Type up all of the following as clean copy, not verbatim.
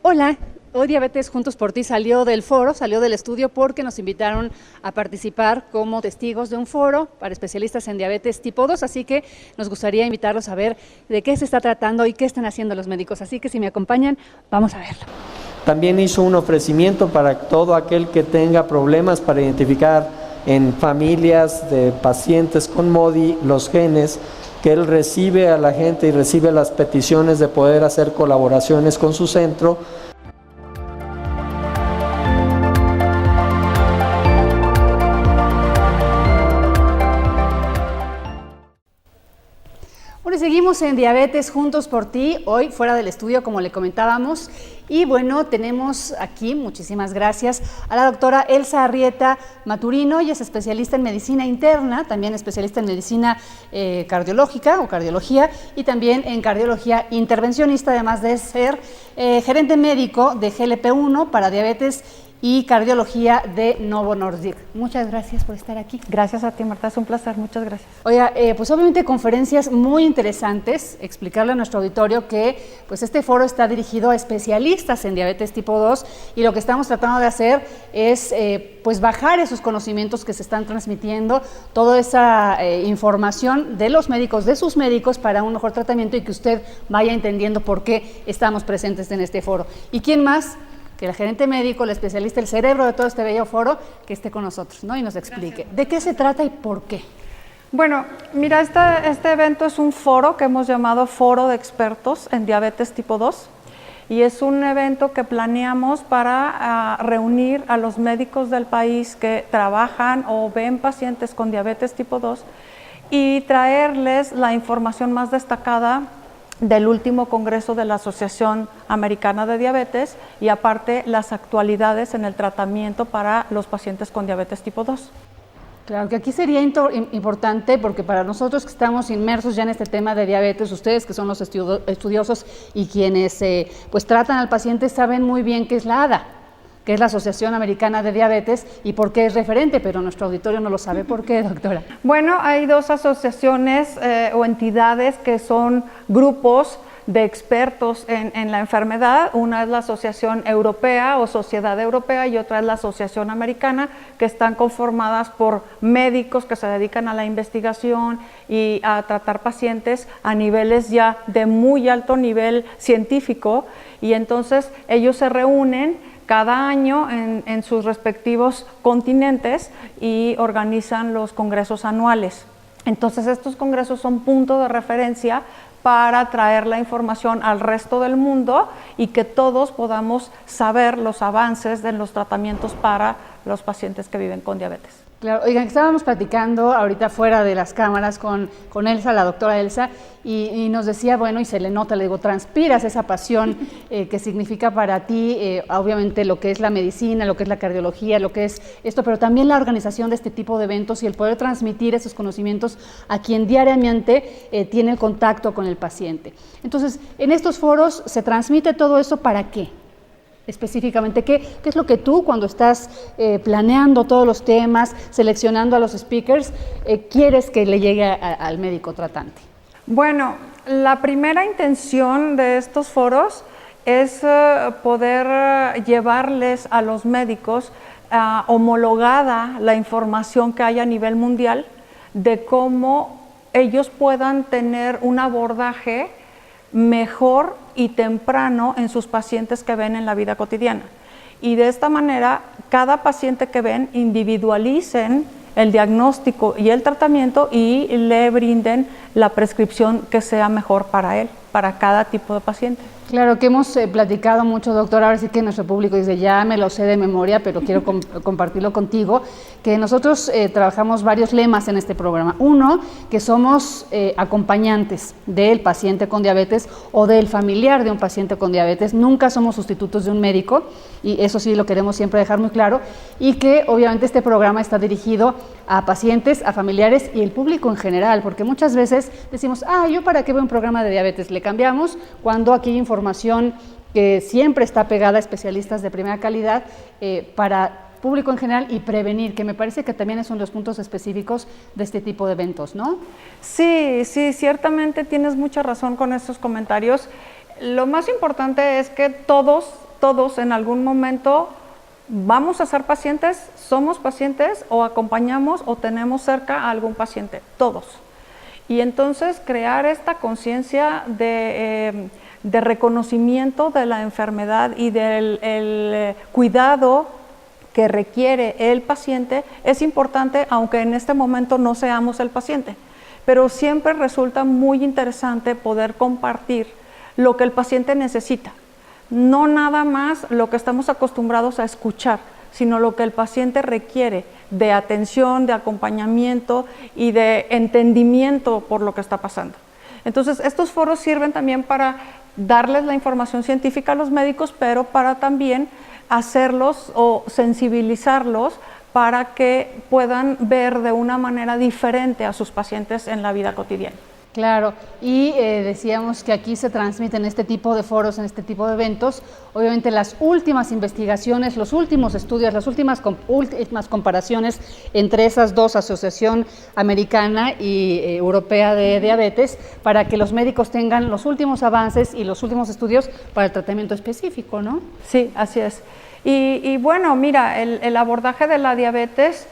Hola, hoy Diabetes Juntos por Ti salió del foro, salió del estudio porque nos invitaron a participar como testigos de un foro para especialistas en diabetes tipo 2, así que nos gustaría invitarlos a ver de qué se está tratando y qué están haciendo los médicos, así que si me acompañan, vamos a verlo. También hizo un ofrecimiento para todo aquel que tenga problemas para identificar en familias de pacientes con MODY los genes, que él recibe a la gente y recibe las peticiones de poder hacer colaboraciones con su centro. Bueno, seguimos en Diabetes Juntos por Ti, hoy fuera del estudio, como le comentábamos. Y bueno, tenemos aquí, muchísimas gracias, a la doctora Elsa Arrieta Maturino. Ella es especialista en medicina interna, también especialista en medicina cardiológica o cardiología, y también en cardiología intervencionista, además de ser gerente médico de GLP-1 para diabetes y cardiología de Novo Nordisk. Muchas gracias por estar aquí. Gracias a ti, Marta, es un placer, muchas gracias. Oiga, pues obviamente conferencias muy interesantes, explicarle a nuestro auditorio que pues este foro está dirigido a especialistas en diabetes tipo 2 y lo que estamos tratando de hacer es pues bajar esos conocimientos que se están transmitiendo, toda esa información de los médicos, de sus médicos para un mejor tratamiento y que usted vaya entendiendo por qué estamos presentes en este foro. ¿Y quién más? Que el gerente médico, el especialista, el cerebro de todo este bello foro, que esté con nosotros, ¿no? Y nos explique de qué se trata y por qué. Bueno, mira, este evento es un foro que hemos llamado Foro de Expertos en Diabetes Tipo 2 y es un evento que planeamos para reunir a los médicos del país que trabajan o ven pacientes con diabetes tipo 2 y traerles la información más destacada del último congreso de la Asociación Americana de Diabetes y aparte las actualidades en el tratamiento para los pacientes con diabetes tipo 2. Claro que aquí sería importante porque para nosotros que estamos inmersos ya en este tema de diabetes, ustedes que son los estudiosos y quienes pues tratan al paciente saben muy bien qué es la ADA, que es la Asociación Americana de Diabetes y por qué es referente, pero nuestro auditorio no lo sabe. ¿Por qué, doctora? Bueno, hay dos asociaciones o entidades que son grupos de expertos en la enfermedad. Una es la Asociación Europea o Sociedad Europea y otra es la Asociación Americana, que están conformadas por médicos que se dedican a la investigación y a tratar pacientes a niveles ya de muy alto nivel científico, y entonces ellos se reúnen cada año en sus respectivos continentes y organizan los congresos anuales. Entonces estos congresos son punto de referencia para traer la información al resto del mundo y que todos podamos saber los avances de los tratamientos para los pacientes que viven con diabetes. Claro, oigan, estábamos platicando ahorita fuera de las cámaras con Elsa, la doctora Elsa, y nos decía, bueno, y se le nota, le digo, transpiras esa pasión que significa para ti, obviamente lo que es la medicina, lo que es la cardiología, lo que es esto, pero también la organización de este tipo de eventos y el poder transmitir esos conocimientos a quien diariamente tiene el contacto con el paciente. Entonces, en estos foros se transmite todo eso, ¿para qué? Específicamente, ¿qué es lo que tú cuando estás planeando todos los temas, seleccionando a los speakers, quieres que le llegue al médico tratante? Bueno, la primera intención de estos foros es poder llevarles a los médicos homologada la información que hay a nivel mundial de cómo ellos puedan tener un abordaje mejor y temprano en sus pacientes que ven en la vida cotidiana. Y de esta manera, cada paciente que ven individualicen el diagnóstico y el tratamiento y le brinden la prescripción que sea mejor para él, para cada tipo de paciente. Claro que hemos platicado mucho, doctor, ahora sí que nuestro público dice, ya me lo sé de memoria, pero quiero compartirlo contigo, que nosotros trabajamos varios lemas en este programa. Uno, que somos acompañantes del paciente con diabetes o del familiar de un paciente con diabetes, nunca somos sustitutos de un médico, y eso sí lo queremos siempre dejar muy claro, y que obviamente este programa está dirigido a pacientes, a familiares y el público en general, porque muchas veces decimos, ¿yo para qué veo un programa de diabetes? Le cambiamos cuando aquí hay información que siempre está pegada a especialistas de primera calidad para público en general y prevenir, que me parece que también es uno de los puntos específicos de este tipo de eventos, ¿no? Sí, ciertamente tienes mucha razón con estos comentarios. Lo más importante es que todos todos en algún momento vamos a ser pacientes, somos pacientes o acompañamos o tenemos cerca a algún paciente, todos. Y entonces crear esta conciencia de reconocimiento de la enfermedad y del cuidado que requiere el paciente es importante, aunque en este momento no seamos el paciente. Pero siempre resulta muy interesante poder compartir lo que el paciente necesita. No nada más lo que estamos acostumbrados a escuchar, sino lo que el paciente requiere de atención, de acompañamiento y de entendimiento por lo que está pasando. Entonces, estos foros sirven también para darles la información científica a los médicos, pero para también hacerlos o sensibilizarlos para que puedan ver de una manera diferente a sus pacientes en la vida cotidiana. Claro, y decíamos que aquí se transmiten este tipo de foros, en este tipo de eventos, obviamente las últimas investigaciones, los últimos estudios, las últimas comparaciones entre esas dos, Asociación Americana y Europea de Diabetes, para que los médicos tengan los últimos avances y los últimos estudios para el tratamiento específico, ¿no? Sí, así es. Y bueno, mira, el abordaje de la diabetes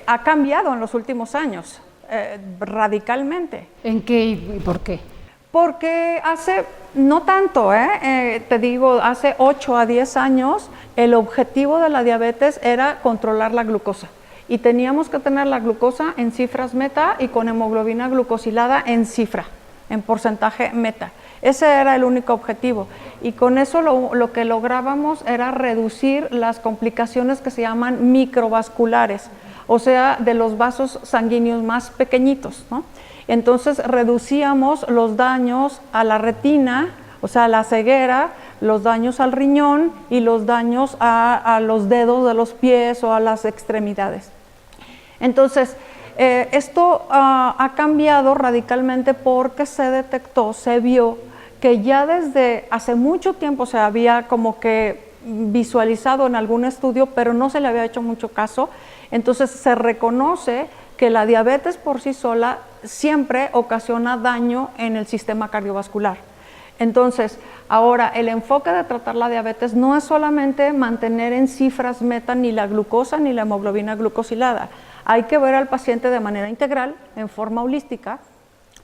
ha cambiado en los últimos años. Radicalmente. ¿En qué y por qué? Porque hace, no tanto, te digo, hace 8 a 10 años el objetivo de la diabetes era controlar la glucosa y teníamos que tener la glucosa en cifras meta y con hemoglobina glucosilada en cifra, en porcentaje meta. Ese era el único objetivo y con eso lo que lográbamos era reducir las complicaciones que se llaman microvasculares, o sea, de los vasos sanguíneos más pequeñitos, ¿no? Entonces reducíamos los daños a la retina, o sea, a la ceguera, los daños al riñón y los daños a los dedos de los pies o a las extremidades. Entonces, esto ha cambiado radicalmente porque se detectó, se vio que ya desde hace mucho tiempo se había como que visualizado en algún estudio, pero no se le había hecho mucho caso. Entonces se reconoce que la diabetes por sí sola siempre ocasiona daño en el sistema cardiovascular. Entonces, ahora el enfoque de tratar la diabetes no es solamente mantener en cifras meta ni la glucosa ni la hemoglobina glucosilada. Hay que ver al paciente de manera integral, en forma holística,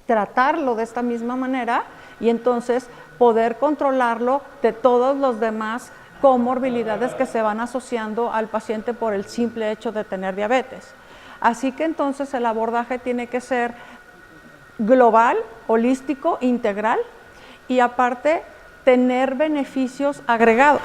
tratarlo de esta misma manera y entonces poder controlarlo de todos los demás comorbilidades que se van asociando al paciente por el simple hecho de tener diabetes. Así que entonces el abordaje tiene que ser global, holístico, integral y aparte tener beneficios agregados.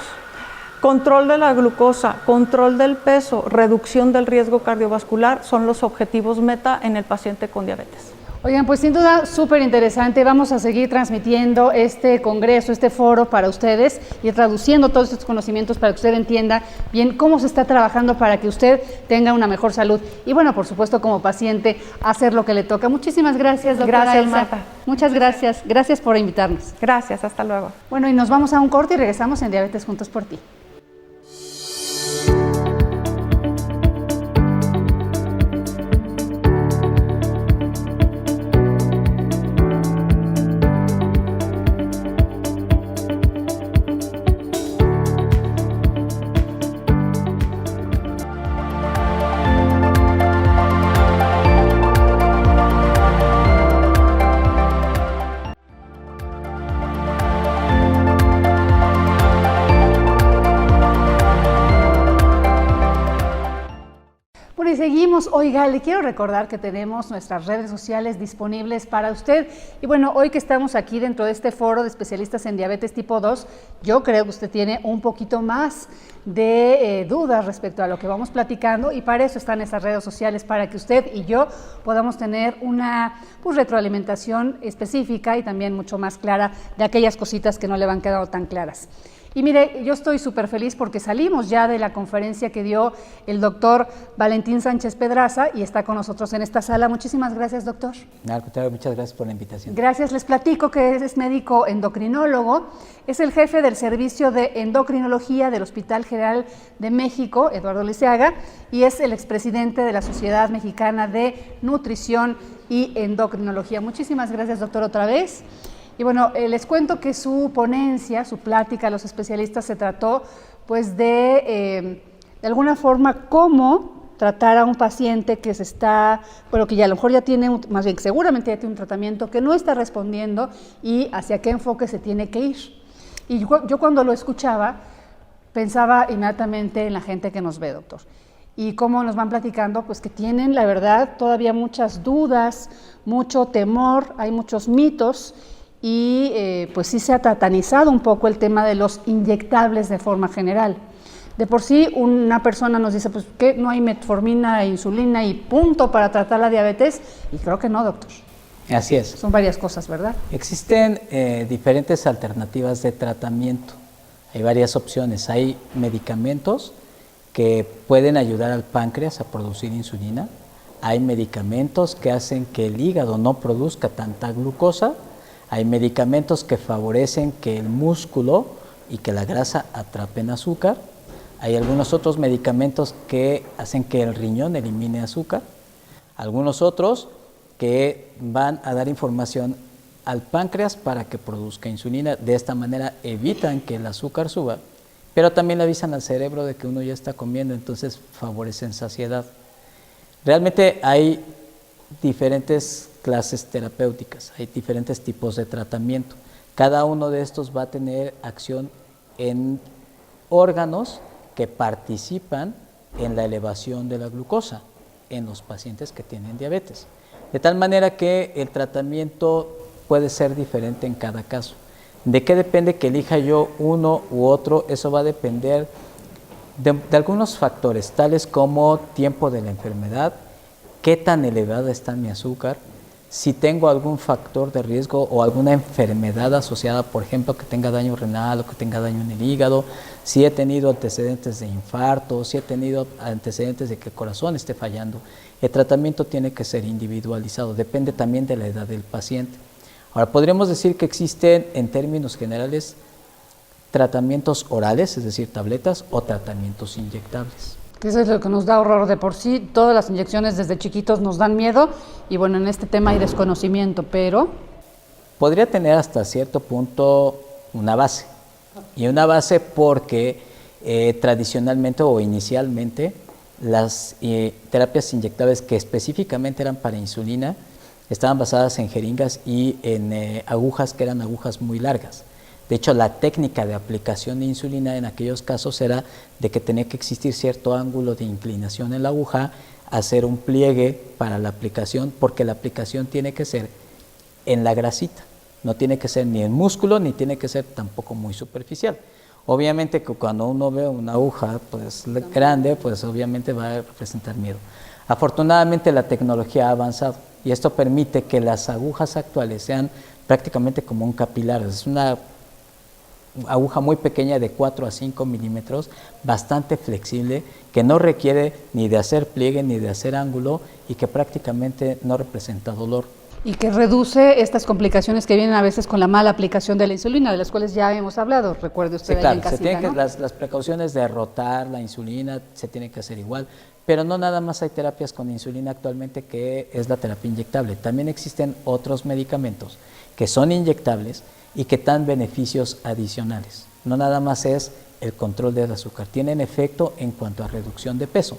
Control de la glucosa, control del peso, reducción del riesgo cardiovascular son los objetivos meta en el paciente con diabetes. Oigan, pues sin duda súper interesante, vamos a seguir transmitiendo este congreso, este foro para ustedes y traduciendo todos estos conocimientos para que usted entienda bien cómo se está trabajando para que usted tenga una mejor salud y bueno, por supuesto como paciente, hacer lo que le toca. Muchísimas gracias, doctora Gracias, Elsa. Marta. Muchas gracias, gracias por invitarnos. Gracias, hasta luego. Bueno, y nos vamos a un corte y regresamos en Diabetes Juntos por Ti. Y seguimos. Oiga, le quiero recordar que tenemos nuestras redes sociales disponibles para usted. Y bueno, hoy que estamos aquí dentro de este foro de especialistas en diabetes tipo 2, yo creo que usted tiene un poquito más de dudas respecto a lo que vamos platicando y para eso están estas redes sociales, para que usted y yo podamos tener una retroalimentación específica y también mucho más clara de aquellas cositas que no le van quedando tan claras. Y mire, yo estoy súper feliz porque salimos ya de la conferencia que dio el doctor Valentín Sánchez Pedraza y está con nosotros en esta sala. Muchísimas gracias, doctor. Al contrario, muchas gracias por la invitación. Gracias. Les platico que es médico endocrinólogo, es el jefe del servicio de endocrinología del Hospital General de México, Eduardo Lisiaga, y es el expresidente de la Sociedad Mexicana de Nutrición y Endocrinología. Muchísimas gracias, doctor, otra vez. Y bueno, les cuento que su ponencia, su plática a los especialistas se trató pues de alguna forma cómo tratar a un paciente que se está, bueno, que ya a lo mejor ya tiene, más bien seguramente ya tiene un tratamiento que no está respondiendo y hacia qué enfoque se tiene que ir. Y yo cuando lo escuchaba pensaba inmediatamente en la gente que nos ve, doctor. Y cómo nos van platicando, pues que tienen, la verdad, todavía muchas dudas, mucho temor, hay muchos mitos y pues sí se ha satanizado un poco el tema de los inyectables de forma general. De por sí una persona nos dice, pues que no hay metformina e insulina y punto para tratar la diabetes, y creo que no, doctor. Así es. Son varias cosas, ¿verdad? Existen diferentes alternativas de tratamiento. Hay varias opciones. Hay medicamentos que pueden ayudar al páncreas a producir insulina. Hay medicamentos que hacen que el hígado no produzca tanta glucosa. Hay medicamentos que favorecen que el músculo y que la grasa atrapen azúcar. Hay algunos otros medicamentos que hacen que el riñón elimine azúcar. Algunos otros que van a dar información al páncreas para que produzca insulina. De esta manera evitan que el azúcar suba, pero también le avisan al cerebro de que uno ya está comiendo, entonces favorecen saciedad. Realmente hay diferentes clases terapéuticas, hay diferentes tipos de tratamiento. Cada uno de estos va a tener acción en órganos que participan en la elevación de la glucosa en los pacientes que tienen diabetes. De tal manera que el tratamiento puede ser diferente en cada caso. ¿De qué depende que elija yo uno u otro? Eso va a depender de algunos factores, tales como tiempo de la enfermedad, qué tan elevada está mi azúcar, si tengo algún factor de riesgo o alguna enfermedad asociada, por ejemplo, que tenga daño renal o que tenga daño en el hígado, si he tenido antecedentes de infarto, si he tenido antecedentes de que el corazón esté fallando. El tratamiento tiene que ser individualizado, depende también de la edad del paciente. Ahora, podríamos decir que existen, en términos generales, tratamientos orales, es decir, tabletas, o tratamientos inyectables. Que eso es lo que nos da horror de por sí. Todas las inyecciones desde chiquitos nos dan miedo y bueno, en este tema hay desconocimiento, pero... Podría tener hasta cierto punto una base. Y una base porque tradicionalmente o inicialmente las terapias inyectables que específicamente eran para insulina estaban basadas en jeringas y en agujas que eran agujas muy largas. De hecho, la técnica de aplicación de insulina en aquellos casos era de que tenía que existir cierto ángulo de inclinación en la aguja, hacer un pliegue para la aplicación, porque la aplicación tiene que ser en la grasita, no tiene que ser ni en músculo, ni tiene que ser tampoco muy superficial. Obviamente que cuando uno ve una aguja pues grande, pues obviamente va a representar miedo. Afortunadamente la tecnología ha avanzado y esto permite que las agujas actuales sean prácticamente como un capilar, es una aguja muy pequeña de 4 a 5 milímetros, bastante flexible, que no requiere ni de hacer pliegue ni de hacer ángulo y que prácticamente no representa dolor. Y que reduce estas complicaciones que vienen a veces con la mala aplicación de la insulina, de las cuales ya hemos hablado, recuerde usted. Sí, claro, en casita, ¿no? las precauciones de rotar la insulina se tienen que hacer igual, pero no nada más hay terapias con insulina actualmente que es la terapia inyectable, también existen otros medicamentos que son inyectables y que dan beneficios adicionales. No nada más es el control del azúcar, tienen efecto en cuanto a reducción de peso,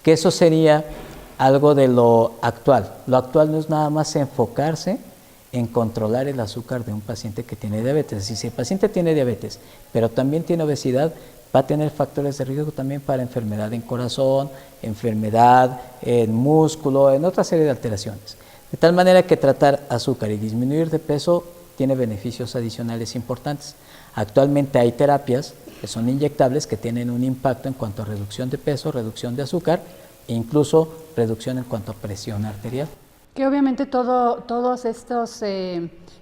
que eso sería algo de lo actual. Lo actual no es nada más enfocarse en controlar el azúcar de un paciente que tiene diabetes. Si el paciente tiene diabetes, pero también tiene obesidad, va a tener factores de riesgo también para enfermedad en corazón, enfermedad en músculo, en otra serie de alteraciones. De tal manera que tratar azúcar y disminuir de peso tiene beneficios adicionales importantes. Actualmente hay terapias que son inyectables que tienen un impacto en cuanto a reducción de peso, reducción de azúcar e incluso reducción en cuanto a presión arterial. Que obviamente todas estas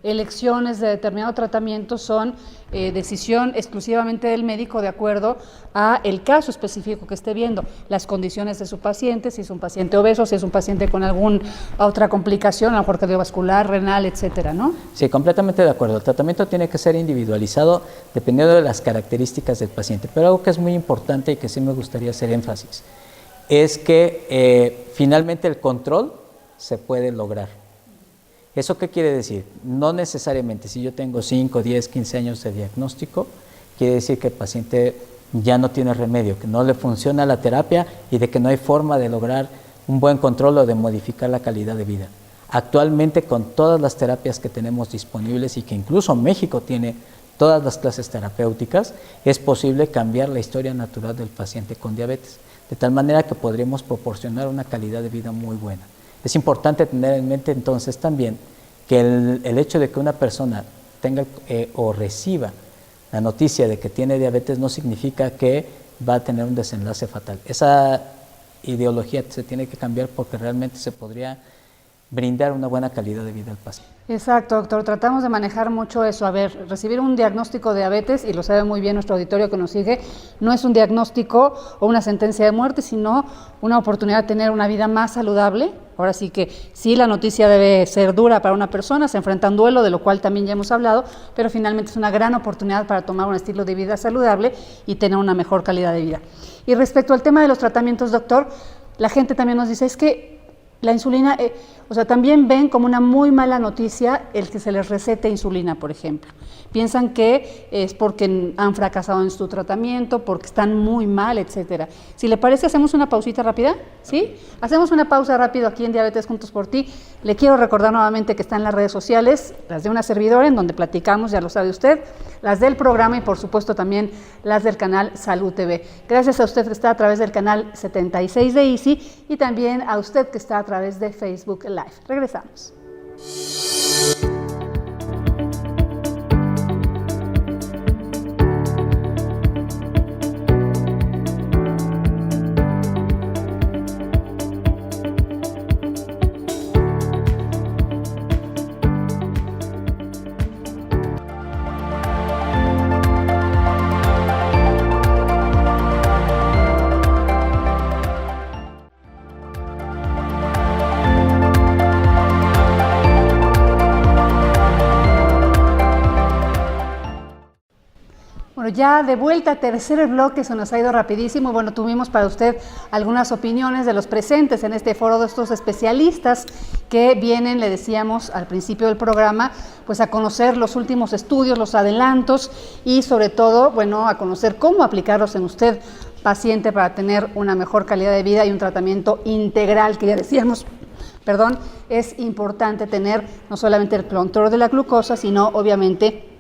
elecciones de determinado tratamiento son decisión exclusivamente del médico de acuerdo a el caso específico que esté viendo, las condiciones de su paciente, si es un paciente obeso, si es un paciente con alguna otra complicación, a lo mejor cardiovascular, renal, etcétera, ¿no? Sí, completamente de acuerdo. El tratamiento tiene que ser individualizado dependiendo de las características del paciente, pero algo que es muy importante y que sí me gustaría hacer énfasis es que finalmente el control se puede lograr. ¿Eso qué quiere decir? No necesariamente, si yo tengo 5, 10, 15 años de diagnóstico, quiere decir que el paciente ya no tiene remedio, que no le funciona la terapia y de que no hay forma de lograr un buen control o de modificar la calidad de vida. Actualmente, con todas las terapias que tenemos disponibles y que incluso México tiene todas las clases terapéuticas, es posible cambiar la historia natural del paciente con diabetes, de tal manera que podríamos proporcionar una calidad de vida muy buena. Es importante tener en mente entonces también que el hecho de que una persona tenga o reciba la noticia de que tiene diabetes no significa que va a tener un desenlace fatal. Esa ideología se tiene que cambiar porque realmente se podría brindar una buena calidad de vida al paciente. Exacto, doctor. Tratamos de manejar mucho eso. A ver, recibir un diagnóstico de diabetes, y lo sabe muy bien nuestro auditorio que nos sigue, no es un diagnóstico o una sentencia de muerte, sino una oportunidad de tener una vida más saludable. Ahora sí que sí, la noticia debe ser dura para una persona, se enfrenta a un duelo, de lo cual también ya hemos hablado, pero finalmente es una gran oportunidad para tomar un estilo de vida saludable y tener una mejor calidad de vida. Y respecto al tema de los tratamientos, doctor, la gente también nos dice, es que la insulina, o sea, también ven como una muy mala noticia el que se les recete insulina, por ejemplo. Piensan que es porque han fracasado en su tratamiento, porque están muy mal, etcétera. Si le parece, hacemos una pausita rápida, ¿sí? Hacemos una pausa rápido aquí en Diabetes Juntos por Ti. Le quiero recordar nuevamente que están las redes sociales, las de una servidora, en donde platicamos, ya lo sabe usted, las del programa y por supuesto también las del canal Salud TV. Gracias a usted que está a través del canal 76 de Easy y también a usted que está a través de Facebook Live. Regresamos. Bueno, ya de vuelta, tercer bloque, se nos ha ido rapidísimo. Bueno, tuvimos para usted algunas opiniones de los presentes en este foro de estos especialistas que vienen, le decíamos al principio del programa, pues a conocer los últimos estudios, los adelantos y sobre todo, bueno, a conocer cómo aplicarlos en usted, paciente, para tener una mejor calidad de vida y un tratamiento integral, que ya decíamos, perdón, es importante tener no solamente el control de la glucosa, sino obviamente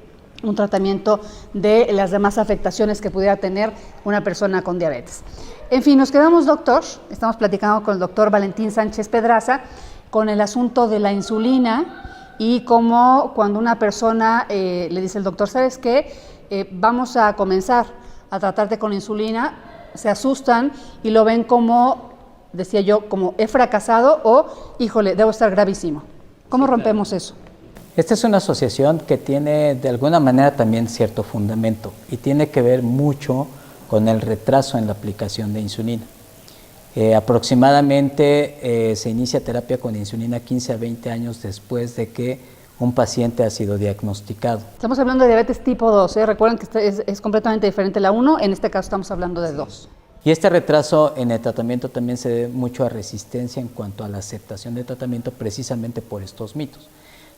un tratamiento de las demás afectaciones que pudiera tener una persona con diabetes. En fin, nos quedamos, doctor, estamos platicando con el doctor Valentín Sánchez Pedraza con el asunto de la insulina y cómo cuando una persona le dice el doctor, ¿sabes qué? Vamos a comenzar a tratarte con insulina, se asustan y lo ven como, decía yo, como he fracasado o, híjole, debo estar gravísimo. ¿Cómo rompemos eso? Esta es una asociación que tiene de alguna manera también cierto fundamento y tiene que ver mucho con el retraso en la aplicación de insulina. Aproximadamente se inicia terapia con insulina 15 a 20 años después de que un paciente ha sido diagnosticado. Estamos hablando de diabetes tipo 2, recuerden que es completamente diferente la 1, en este caso estamos hablando de 2. Y este retraso en el tratamiento también se debe mucho a resistencia en cuanto a la aceptación de tratamiento precisamente por estos mitos.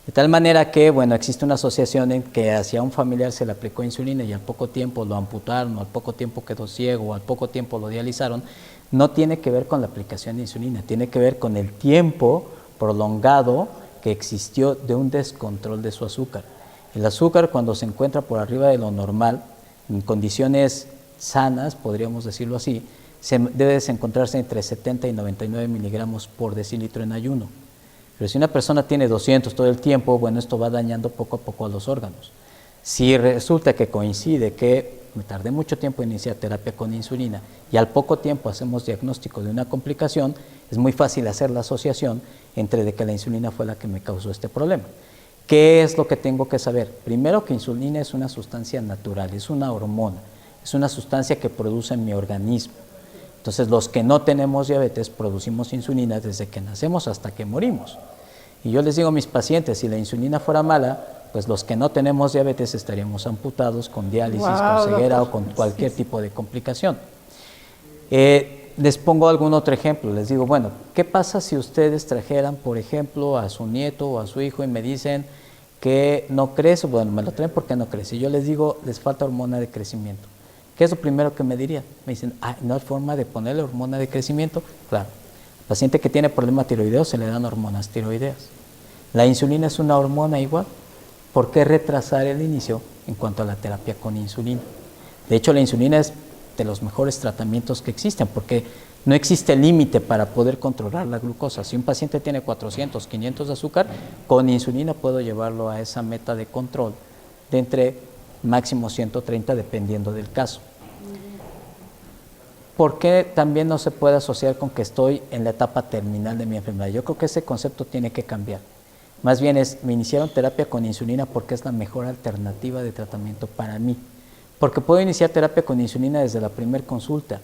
De tal manera que, bueno, existe una asociación en que hacia un familiar se le aplicó insulina y al poco tiempo lo amputaron, o al poco tiempo quedó ciego, o al poco tiempo lo dializaron. No tiene que ver con la aplicación de insulina, tiene que ver con el tiempo prolongado que existió de un descontrol de su azúcar. El azúcar, cuando se encuentra por arriba de lo normal, en condiciones sanas, podríamos decirlo así, debe encontrarse entre 70 y 99 miligramos por decilitro en ayuno. Pero si una persona tiene 200 todo el tiempo, bueno, esto va dañando poco a poco a los órganos. Si resulta que coincide que me tardé mucho tiempo en iniciar terapia con insulina y al poco tiempo hacemos diagnóstico de una complicación, es muy fácil hacer la asociación entre de que la insulina fue la que me causó este problema. ¿Qué es lo que tengo que saber? Primero, que insulina es una sustancia natural, es una hormona, es una sustancia que produce en mi organismo. Entonces, los que no tenemos diabetes producimos insulina desde que nacemos hasta que morimos. Y yo les digo a mis pacientes, si la insulina fuera mala, pues los que no tenemos diabetes estaríamos amputados con diálisis, con ceguera o con cualquier tipo de complicación. les pongo algún otro ejemplo, les digo, bueno, ¿qué pasa si ustedes trajeran, por ejemplo, a su nieto o a su hijo y me dicen que no crece? Bueno, me lo traen porque no crece. Y yo les digo, les falta hormona de crecimiento. ¿Qué es lo primero que me dirían? Me dicen, ¿no hay forma de ponerle hormona de crecimiento? Claro. Al paciente que tiene problema tiroideo se le dan hormonas tiroideas. La insulina es una hormona igual. ¿Por qué retrasar el inicio en cuanto a la terapia con insulina? De hecho, la insulina es de los mejores tratamientos que existen, porque no existe límite para poder controlar la glucosa. Si un paciente tiene 400, 500 de azúcar, con insulina puedo llevarlo a esa meta de control de entre máximo 130, dependiendo del caso. ¿Por qué también no se puede asociar con que estoy en la etapa terminal de mi enfermedad? Yo creo que ese concepto tiene que cambiar. Más bien me iniciaron terapia con insulina porque es la mejor alternativa de tratamiento para mí. Porque puedo iniciar terapia con insulina desde la primera consulta.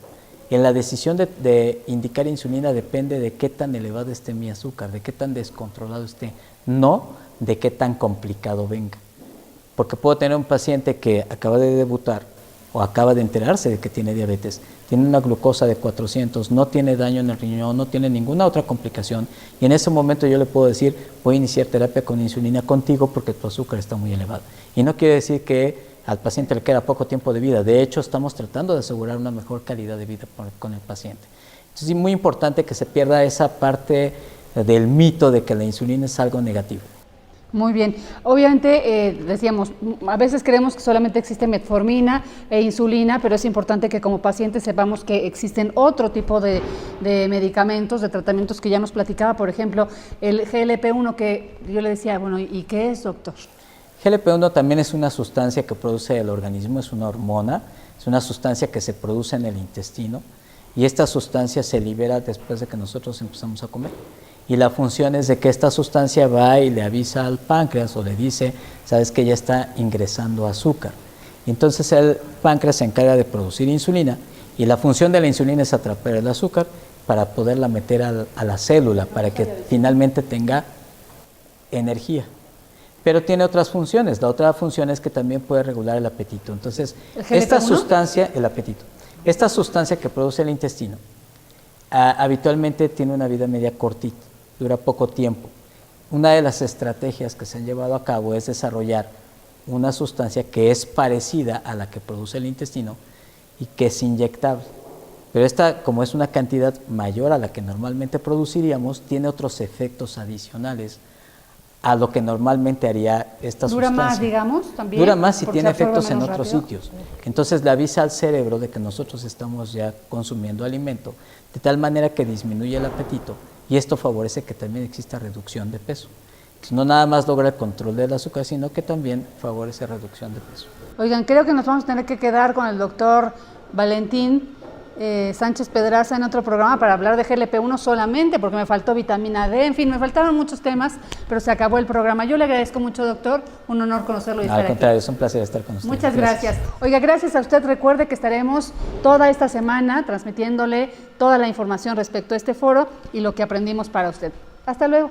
En la decisión de indicar insulina depende de qué tan elevado esté mi azúcar, de qué tan descontrolado esté, no de qué tan complicado venga. Porque puedo tener un paciente que acaba de debutar o acaba de enterarse de que tiene diabetes, tiene una glucosa de 400, no tiene daño en el riñón, no tiene ninguna otra complicación, y en ese momento yo le puedo decir, voy a iniciar terapia con insulina contigo porque tu azúcar está muy elevado. Y no quiere decir que al paciente le queda poco tiempo de vida. De hecho, estamos tratando de asegurar una mejor calidad de vida con el paciente. Entonces, es muy importante que se pierda esa parte del mito de que la insulina es algo negativo. Muy bien. Obviamente, decíamos, a veces creemos que solamente existe metformina e insulina, pero es importante que como pacientes sepamos que existen otro tipo de medicamentos, de tratamientos que ya nos platicaba, por ejemplo, el GLP-1, que yo le decía, bueno, ¿y qué es, doctor? GLP-1 también es una sustancia que produce el organismo, es una hormona, es una sustancia que se produce en el intestino y esta sustancia se libera después de que nosotros empezamos a comer. Y la función es de que esta sustancia va y le avisa al páncreas o le dice, sabes que ya está ingresando azúcar. Y entonces el páncreas se encarga de producir insulina y la función de la insulina es atrapar el azúcar para poderla meter a la célula, para que finalmente tenga energía. Pero tiene otras funciones. La otra función es que también puede regular el apetito. Entonces, esta sustancia, el apetito, esta sustancia que produce el intestino, habitualmente tiene una vida media cortita, dura poco tiempo. Una de las estrategias que se han llevado a cabo es desarrollar una sustancia que es parecida a la que produce el intestino y que es inyectable. Pero esta, como es una cantidad mayor a la que normalmente produciríamos, tiene otros efectos adicionales a lo que normalmente haría esta sustancia. ¿Dura más, digamos, también? Dura más y tiene efectos en otros sitios. Entonces le avisa al cerebro de que nosotros estamos ya consumiendo alimento, de tal manera que disminuye el apetito y esto favorece que también exista reducción de peso. Entonces, no nada más logra el control del azúcar, sino que también favorece reducción de peso. Oigan, creo que nos vamos a tener que quedar con el doctor Valentín Sánchez Pedraza en otro programa para hablar de GLP-1 solamente, porque me faltó vitamina D, en fin, me faltaron muchos temas, pero se acabó el programa. Yo le agradezco mucho, doctor, un honor conocerlo y estar aquí. Al contrario, es un placer estar con usted. Muchas gracias. Oiga, gracias a usted. Recuerde que estaremos toda esta semana transmitiéndole toda la información respecto a este foro y lo que aprendimos para usted. Hasta luego.